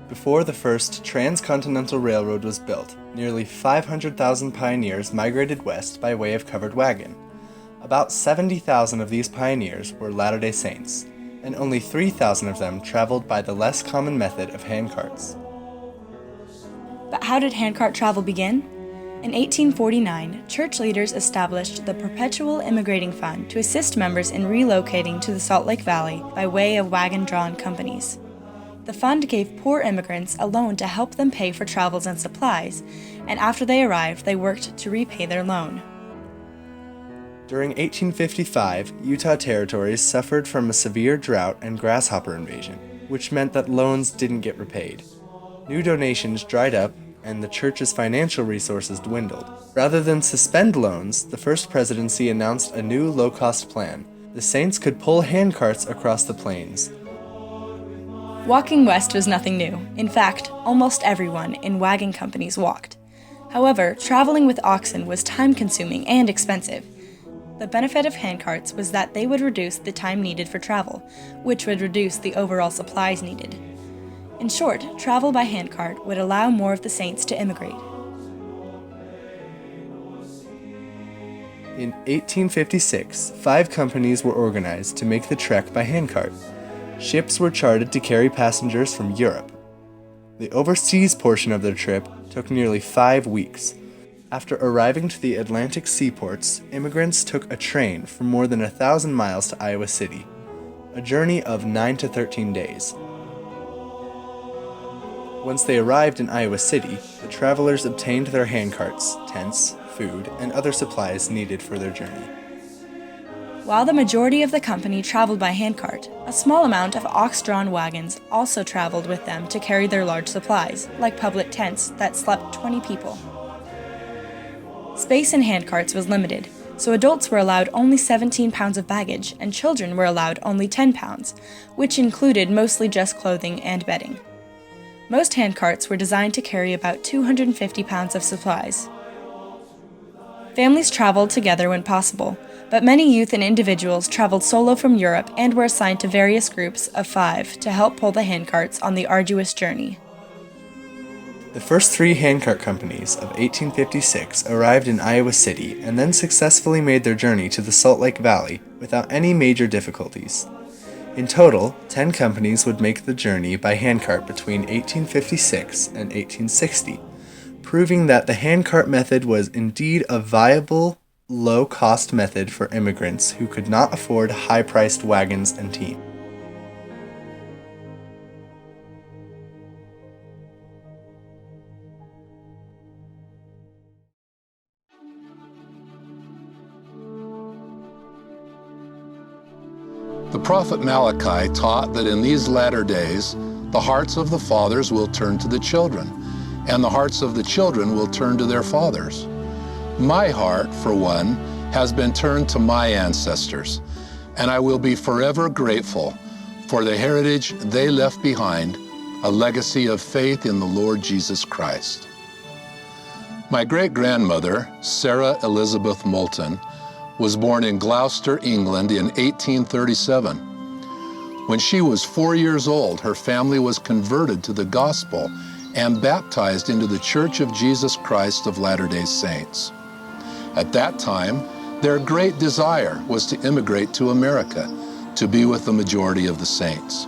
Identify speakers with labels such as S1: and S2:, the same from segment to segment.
S1: Before the first transcontinental railroad was built, nearly 500,000 pioneers migrated west by way of covered wagon. About 70,000 of these pioneers were Latter-day Saints, and only 3,000 of them traveled by the less common method of handcarts.
S2: But how did handcart travel begin? In 1849, church leaders established the Perpetual Immigrating Fund to assist members in relocating to the Salt Lake Valley by way of wagon-drawn companies. The fund gave poor immigrants a loan to help them pay for travels and supplies, and after they arrived, they worked to repay their loan.
S1: During 1855, Utah territories suffered from a severe drought and grasshopper invasion, which meant that loans didn't get repaid. New donations dried up, and the church's financial resources dwindled. Rather than suspend loans, the first presidency announced a new low-cost plan. The Saints could pull handcarts across the plains.
S2: Walking west was nothing new. In fact, almost everyone in wagon companies walked. However, traveling with oxen was time-consuming and expensive. The benefit of handcarts was that they would reduce the time needed for travel, which would reduce the overall supplies needed. In short, travel by handcart would allow more of the Saints to immigrate.
S1: In 1856, 5 companies were organized to make the trek by handcart. Ships were chartered to carry passengers from Europe. The overseas portion of their trip took nearly 5 weeks. After arriving to the Atlantic seaports, immigrants took a train for more than 1,000 miles to Iowa City, a journey of 9 to 13 days. Once they arrived in Iowa City, the travelers obtained their handcarts, tents, food, and other supplies needed for their journey.
S2: While the majority of the company traveled by handcart, a small amount of ox-drawn wagons also traveled with them to carry their large supplies, like public tents that slept 20 people. Space in handcarts was limited, so adults were allowed only 17 pounds of baggage and children were allowed only 10 pounds, which included mostly just clothing and bedding. Most handcarts were designed to carry about 250 pounds of supplies. Families traveled together when possible, but many youth and individuals traveled solo from Europe and were assigned to various groups of 5 to help pull the handcarts on the arduous journey.
S1: The first 3 handcart companies of 1856 arrived in Iowa City and then successfully made their journey to the Salt Lake Valley without any major difficulties. In total, 10 companies would make the journey by handcart between 1856 and 1860, proving that the handcart method was indeed a viable, low-cost method for immigrants who could not afford high-priced wagons and teams.
S3: The prophet Malachi taught that in these latter days, the hearts of the fathers will turn to the children, and the hearts of the children will turn to their fathers. My heart, for one, has been turned to my ancestors, and I will be forever grateful for the heritage they left behind, a legacy of faith in the Lord Jesus Christ. My great-grandmother, Sarah Elizabeth Moulton, was born in Gloucester, England in 1837. When she was 4 years old, her family was converted to the gospel and baptized into the Church of Jesus Christ of Latter-day Saints. At that time, their great desire was to immigrate to America, to be with the majority of the saints.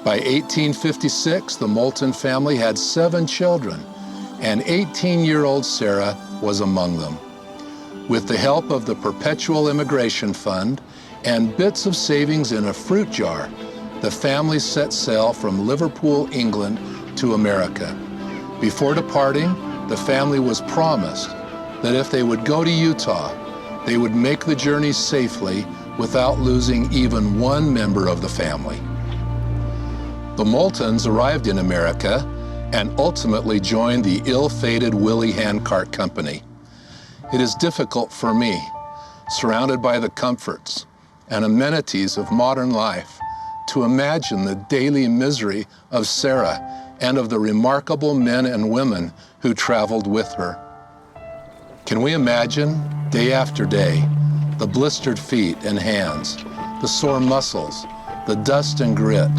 S3: By 1856, the Moulton family had 7 children, and 18-year-old Sarah was among them. With the help of the Perpetual Immigration Fund and bits of savings in a fruit jar, the family set sail from Liverpool, England, to America. Before departing, the family was promised that if they would go to Utah, they would make the journey safely without losing even one member of the family. The Moultons arrived in America and ultimately joined the ill-fated Willie Handcart Company. It is difficult for me, surrounded by the comforts and amenities of modern life, to imagine the daily misery of Sarah and of the remarkable men and women who traveled with her. Can we imagine, day after day, the blistered feet and hands, the sore muscles, the dust and grit,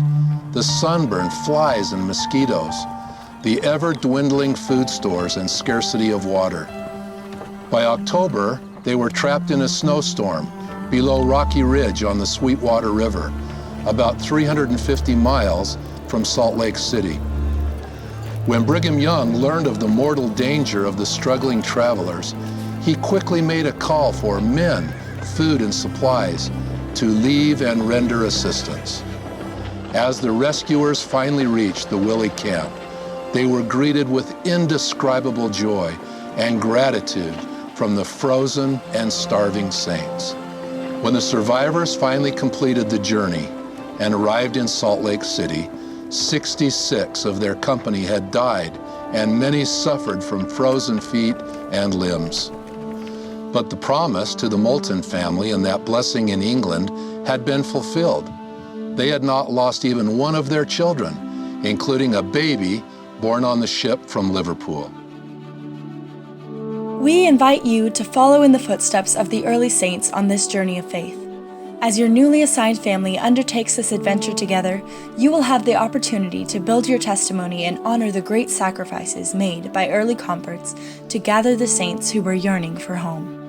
S3: the sunburn, flies, and mosquitoes, the ever-dwindling food stores, and scarcity of water. By October, they were trapped in a snowstorm below Rocky Ridge on the Sweetwater River, about 350 miles from Salt Lake City. When Brigham Young learned of the mortal danger of the struggling travelers, he quickly made a call for men, food, and supplies to leave and render assistance. As the rescuers finally reached the Willie camp, they were greeted with indescribable joy and gratitude from the frozen and starving saints. When the survivors finally completed the journey and arrived in Salt Lake City, 66 of their company had died, and many suffered from frozen feet and limbs. But the promise to the Moulton family and that blessing in England had been fulfilled. They had not lost even one of their children, including a baby born on the ship from Liverpool.
S2: We invite you to follow in the footsteps of the early saints on this journey of faith. As your newly assigned family undertakes this adventure together, you will have the opportunity to build your testimony and honor the great sacrifices made by early converts to gather the saints who were yearning for home.